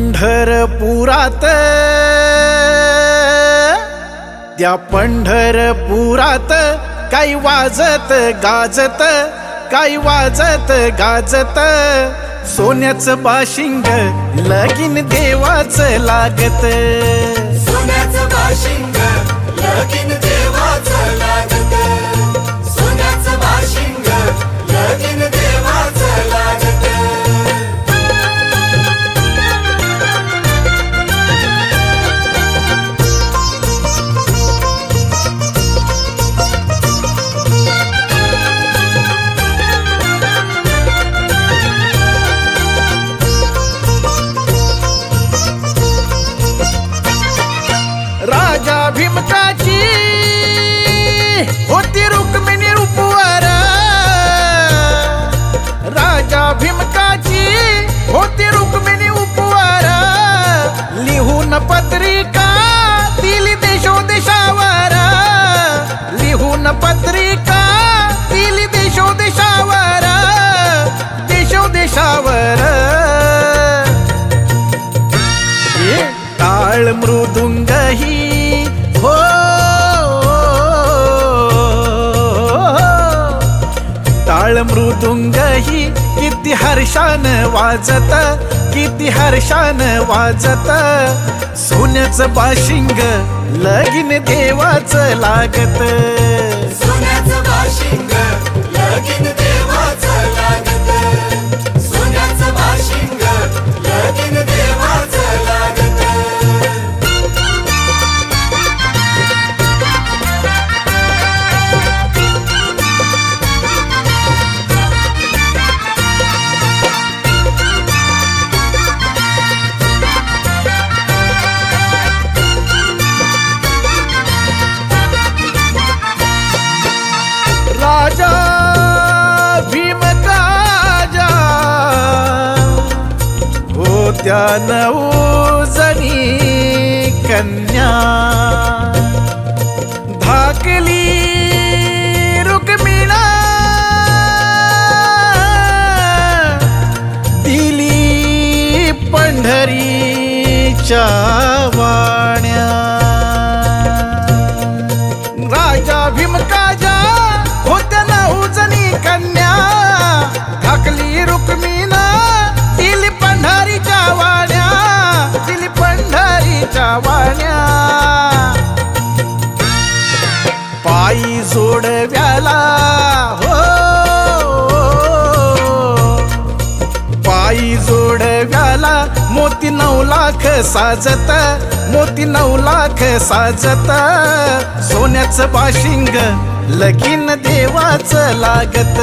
पंढरपुरात, त्या पंढरपुरात काही वाजत गाजत, काही वाजत गाजत, सोन्याचं बाशिंग लगीन देवाचं लागत. सोन्याचं बाशिंग लगीन देवाचं लागत. सोन्याचं बाशिंग लगीन देवाचं लागत. राजा भीमकाची होती रुक्मिणी रूपवर, राजा भीमकाची होती रुक्मिणी उपवर, लिहून पत्रिका दिली देशोदेशावर, लिहून पत्रिका दिली देशोदेशावर, देशोदेशावर. टाळ मृदुंग ही हो, टाळ मृदुंग ही किती हर्षान वाजत, किती हर्षान वाजत, सोन्याचं बाशिंग लगीन देवाचं लागत. सोन्याचं बाशिंग लगीन देवाचं लागत. सोन्याचं बाशिंग लगीन देवाचं लागत. राजा भीमकाजा होत्या 9 जणी कन्या, धाकली रुक्मिणा दिली पंढरीच्या वाण्या. राजा भीमकाजा होत्या 9 जणी कन्या, धाकली रुक्मिणा दिली पंढरीच्या वाण्या, दिली पंढरीच्या वाण्या. पायी जोडव्याला हो, पायी जोडव्याला मोती 9 लाख साजत, मोती 9 लाख साजत, सोन्याचं बाशिंग लगीन देवाचं लागत.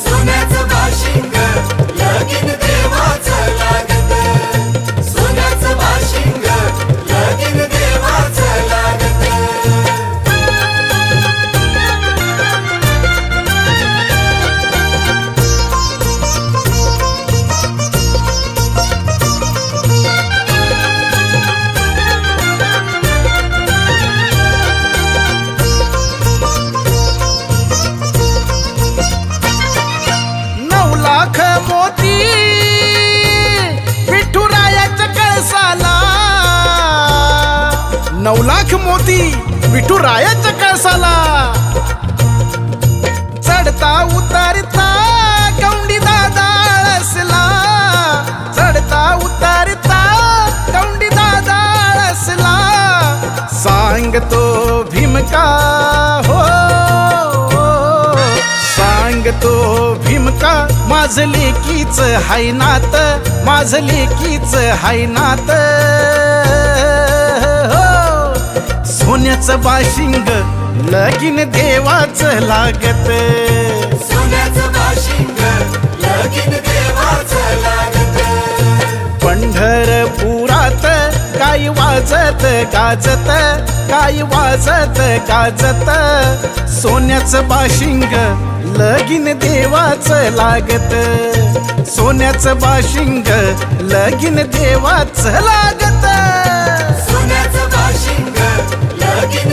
सोन्याचं बाशिंग लगीन देवाचं लागत. सोन्याचं बाशिंग लगीन देवाचं लागत. लाख मोती विठुरायाच्या कळसाला, 9 लाख मोती विठुरायाच्या कळसाला, चढता उतरता गौंडी दादा आळसला, चढता उतरता गौंडी दादा आळसला, सांगतो भीमका हो, सांगतो भीमका माझं लेकीच हाय नात, माझं लेकीच हाय नात. हो सोन्याचं बाशिंग लगीन देवाचं लागत. सोन्याचं बाशिंग लगीन देवाचं लागत. पंढरपुरात काही वाजत गाजत, काही वाजत गाजत, सोन्याचं बाशिंग लगीन देवाचं लागत. सोन्याचं बाशिंग लगीन देवाचं लागत. सोन्याचं बाशिंग लगीन